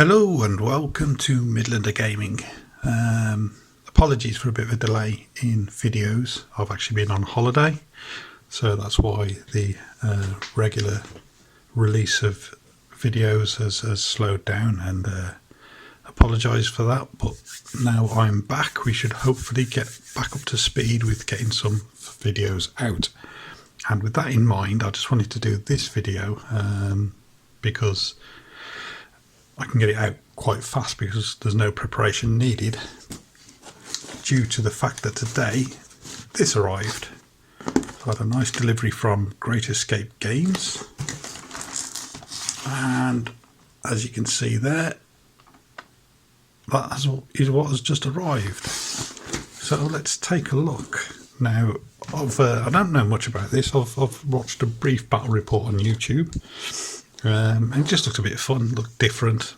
Hello and welcome to Midlander Gaming. Apologies for a bit of a delay in videos. I've actually been on holiday, so that's why the regular release of videos has slowed down, and apologise for that. But now I'm back, we should hopefully get back up to speed with getting some videos out. And with that in mind, I just wanted to do this video because I can get it out quite fast because there's no preparation needed, due to the fact that today this arrived. So I had a nice delivery from Great Escape Games, and as you can see there, that is what has just arrived. So let's take a look. Now, I don't know much about this. I've watched a brief battle report on YouTube. It just looks a bit fun, looked different.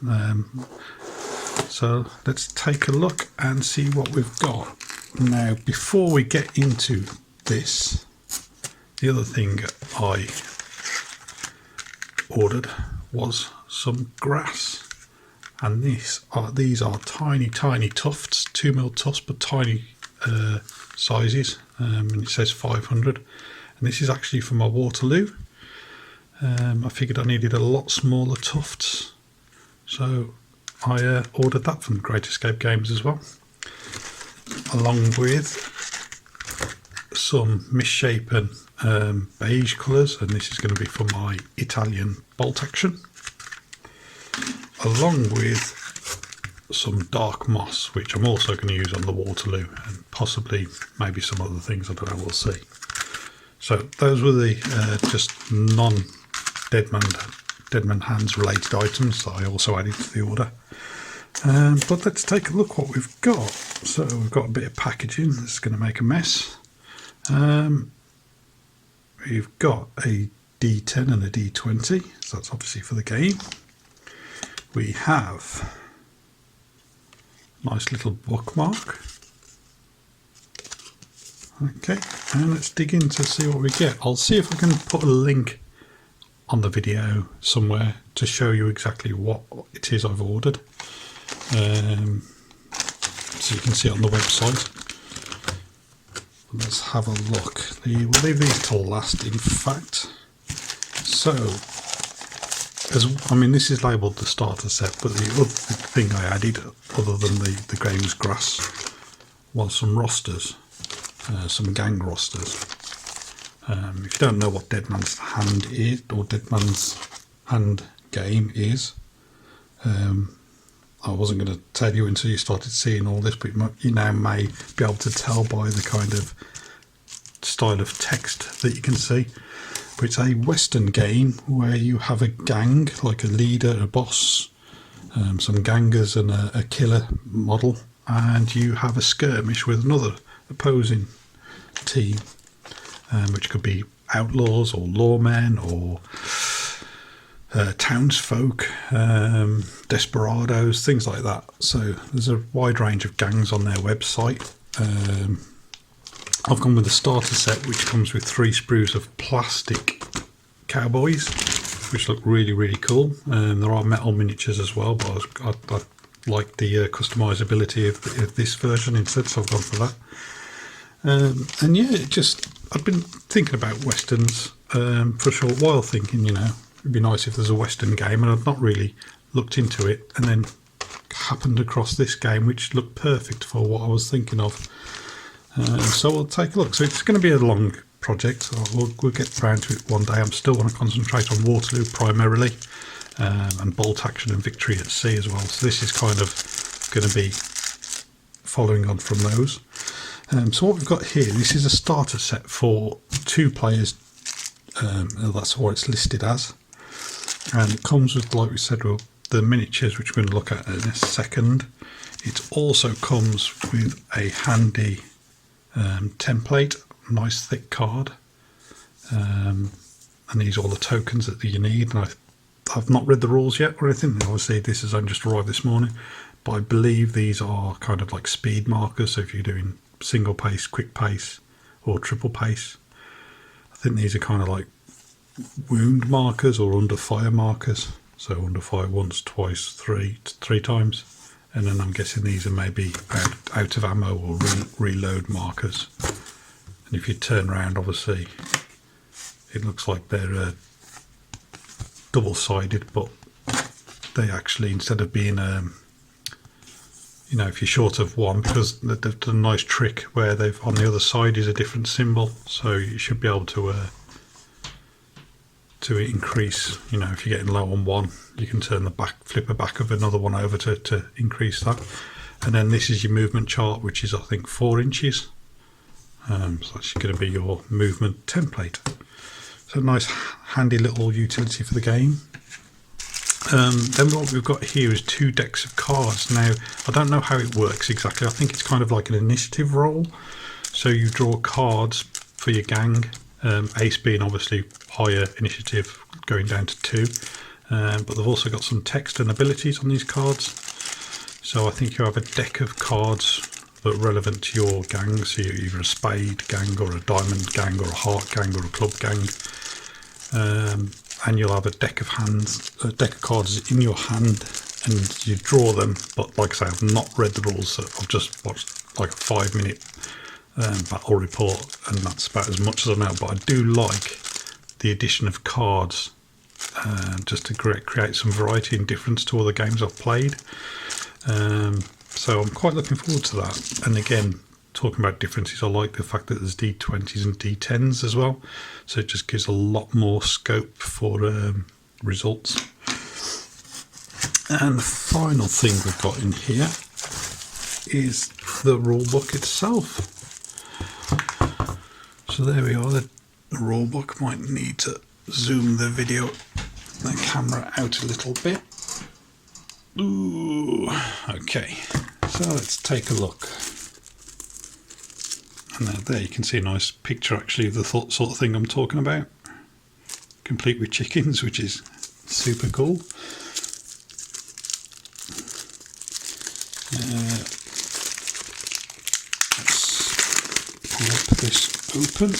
So let's take a look and see what we've got. Now, before we get into this, the other thing I ordered was some grass, and these are tiny tufts, 2mm tufts, but tiny sizes, and it says 500, and this is actually for my Waterloo. I figured I needed a lot smaller tufts, so I ordered that from Great Escape Games as well, along with some misshapen beige colours, and this is going to be for my Italian bolt action, along with some dark moss, which I'm also going to use on the Waterloo, and possibly maybe some other things, I don't know, we'll see. So those were the just Deadman Hands related items that I also added to the order. But let's take a look what we've got. So we've got a bit of packaging that's going to make a mess. We've got a D10 and a D20, so that's obviously for the game. We have a nice little bookmark. Okay, and let's dig in to see what we get. I'll see if I can put a link on the video somewhere to show you exactly what it is I've ordered, so you can see it on the website. Let's have a look. We'll leave these till last, in fact. So, this is labelled the starter set, but the other thing I added, other than the game's grass, was some rosters, some gang rosters. If you don't know what Deadman's Hand is, or Deadman's Hand game is, I wasn't going to tell you until you started seeing all this, but you now may be able to tell by the kind of style of text that you can see. But it's a Western game where you have a gang, like a leader, a boss, some gangers and a killer model, and you have a skirmish with another opposing team. Which could be outlaws or lawmen or townsfolk, desperados, things like that. So there's a wide range of gangs on their website. I've gone with the starter set, which comes with 3 sprues of plastic cowboys, which look really cool. There are metal miniatures as well, but I like the customizability of this version instead, so I've gone for that. And yeah, I've been thinking about westerns for a short while, thinking, it'd be nice if there's a western game, and I've not really looked into it, and then happened across this game which looked perfect for what I was thinking of. So we'll take a look. So it's going to be a long project, so we'll get around to it one day. I'm still want to concentrate on Waterloo primarily, and bolt action and victory at sea as well. So this is kind of going to be following on from those. So what we've got here, this is a starter set for 2 players. That's what it's listed as, and it comes with, like we said, the miniatures, which we're going to look at in a second. It also comes with a handy template, nice thick card, and these are all the tokens that you need. And I've not read the rules yet or anything. Obviously this has only just arrived this morning, but I believe these are kind of like speed markers. So if you're doing single pace, quick pace, or triple pace, I think these are kind of like wound markers or under fire markers. So under fire once, twice, three times. And then I'm guessing these are maybe out of ammo or reload markers. And if you turn around, obviously, it looks like they're double-sided, but they actually, instead of being, you know, if you're short of one, because they've done a nice trick where they've, on the other side is a different symbol, so you should be able to increase, you know, if you're getting low on one, you can turn the flipper back of another one over to increase that. And then this is your movement chart, which is I think 4 inches. So that's going to be your movement template. So a nice handy little utility for the game. Then what we've got here is 2 decks of cards. Now I don't know how it works exactly. I think it's kind of like an initiative roll. So you draw cards for your gang. Ace being obviously higher initiative, going down to 2, but they've also got some text and abilities on these cards. So I think you have a deck of cards that are relevant to your gang. So you're either a spade gang or a diamond gang or a heart gang or a club gang, and you'll have a deck of cards in your hand, and you draw them. But like I say, I've not read the rules, so I've just watched like a 5-minute battle report, and that's about as much as I know. But I do like the addition of cards, just to create some variety and difference to other games I've played. So I'm quite looking forward to that. And again, talking about differences, I like the fact that there's D20s and D10s as well, so it just gives a lot more scope for results. And the final thing we've got in here is the rulebook itself. So there we are, the rulebook. Might need to zoom the camera out a little bit. Ooh, okay, so let's take a look. And there you can see a nice picture actually of the sort of thing I'm talking about, complete with chickens, which is super cool. Let's pull up this open.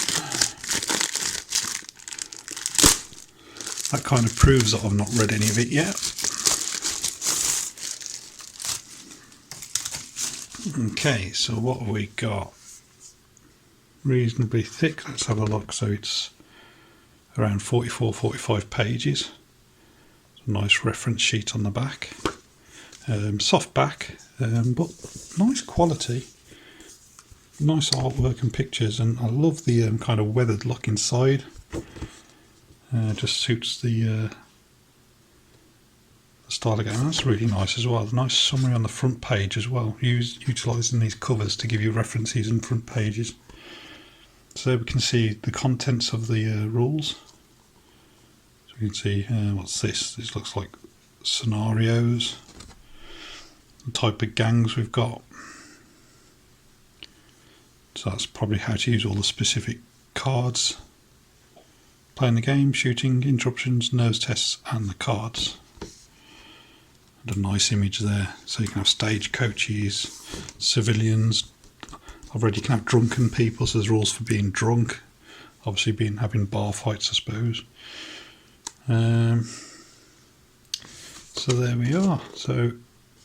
That kind of proves that I've not read any of it yet. Okay, so what have we got? Reasonably thick. Let's have a look. So it's around 44-45 pages. A nice reference sheet on the back. Soft back, but nice quality. Nice artwork and pictures, and I love the kind of weathered look inside. Just suits the style of game. That's really nice as well. Nice summary on the front page as well, utilising these covers to give you references and front pages. So we can see the contents of the rules. So we can see, what's this? This looks like scenarios, the type of gangs we've got. So that's probably how to use all the specific cards. Playing the game, shooting, interruptions, nerves tests, and the cards. And a nice image there. So you can have stagecoaches, civilians. I've read you can have drunken people, so there's rules for being drunk. Obviously having bar fights, I suppose. So there we are. So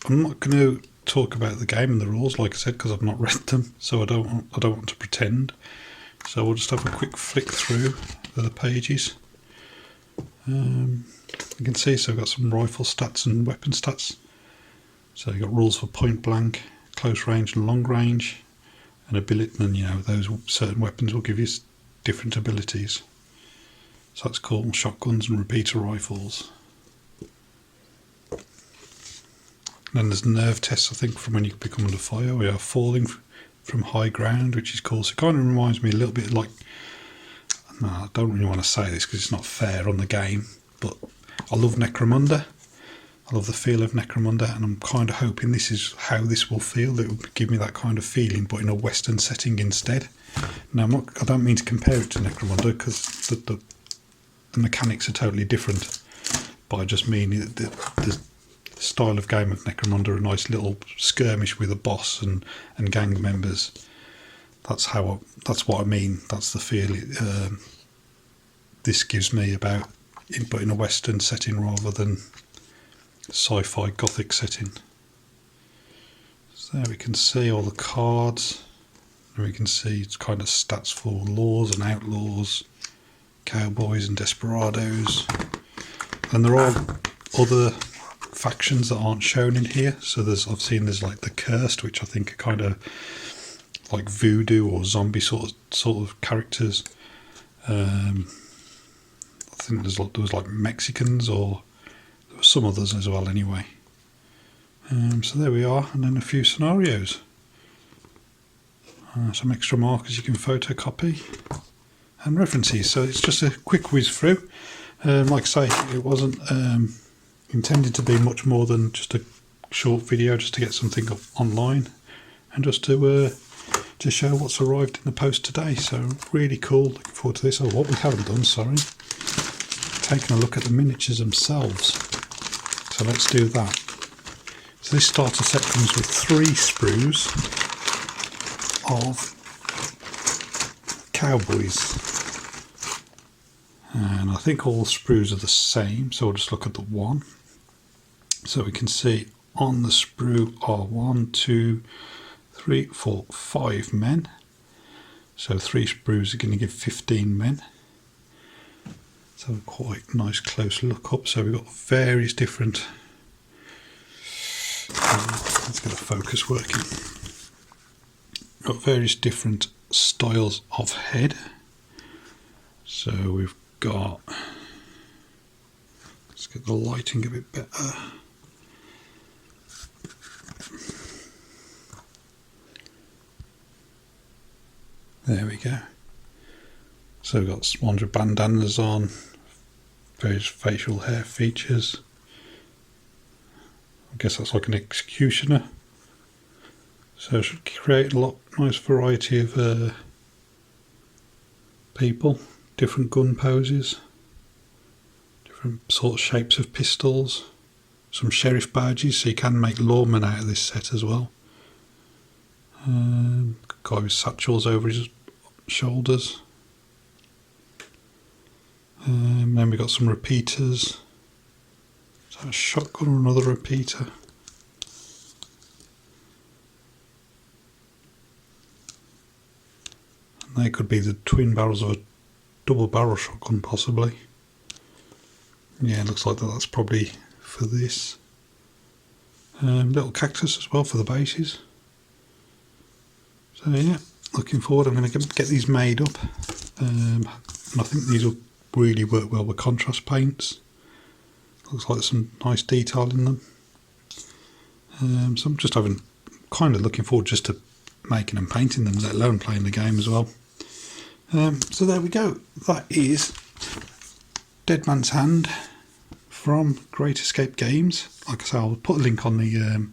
I'm not going to talk about the game and the rules, like I said, because I've not read them, so I don't want to pretend. So we'll just have a quick flick through the pages. You can see, so I've got some rifle stats and weapon stats. So you've got rules for point blank, close range and long range, and ability, and you know, those certain weapons will give you different abilities. So that's cool. Shotguns and repeater rifles. Then there's nerve tests, I think, from when you become under fire. We are falling from high ground, which is cool. So it kind of reminds me a little bit like, no, I don't really want to say this because it's not fair on the game, but I love Necromunda. I love the feel of Necromunda, and I'm kind of hoping this is how this will feel. It will give me that kind of feeling, but in a Western setting instead. Now, I don't mean to compare it to Necromunda because the mechanics are totally different, but I just mean the style of game of Necromunda, a nice little skirmish with a boss and gang members. That's what I mean. That's the feel this gives me about, but in a Western setting rather than sci-fi gothic setting. So there we can see all the cards, and we can see it's kind of stats for laws and outlaws, cowboys and desperados. And there are other factions that aren't shown in here. So I've seen there's like the cursed, which I think are kind of like voodoo or zombie sort of characters. I think there was like Mexicans, or there were some others as well anyway. So there we are, and then a few scenarios. Some extra markers you can photocopy, and references. So it's just a quick whiz through. Like I say, it wasn't intended to be much more than just a short video, just to get something up online and just to show what's arrived in the post today. So really cool, looking forward to this. Oh, what we haven't done, sorry, taking a look at the miniatures themselves. So let's do that. So this starter set comes with 3 sprues of cowboys. And I think all the sprues are the same, so we'll just look at the one. So we can see on the sprue are 1, 2, 3, 4, 5 men. So 3 sprues are going to give 15 men. So quite nice close look up. So we've got various different, let's get the focus working. We've got various different styles of head. So we've got, let's get the lighting a bit better. There we go. So we've got ones with bandanas on, various facial hair features. I guess that's like an executioner. So it should create a nice variety of people, different gun poses, different sort of shapes of pistols, some sheriff badges, so you can make lawmen out of this set as well. Guy with satchels over his shoulders. Then we've got some repeaters. So a shotgun or another repeater. And they could be the twin barrels of a double barrel shotgun possibly. Yeah, it looks like that's probably for this. Little cactus as well for the bases. So yeah, looking forward. I'm going to get these made up. And I think these will really work well with contrast paints. Looks like some nice detail in them. So I'm just kind of looking forward just to making and painting them, let alone playing the game as well. So there we go. That is Dead Man's Hand from Great Escape Games. Like I say, I'll put a link on the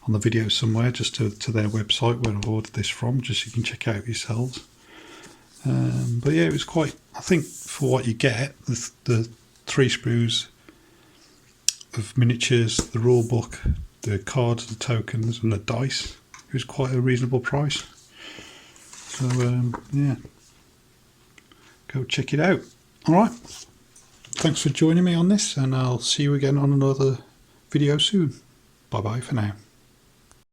video somewhere, just to their website where I've ordered this from, just so you can check out yourselves. But yeah, it was quite, I think for what you get, the 3 sprues of miniatures, the rule book, the cards, the tokens and the dice, it was quite a reasonable price. So yeah, go check it out. Alright, thanks for joining me on this, and I'll see you again on another video soon. Bye bye for now.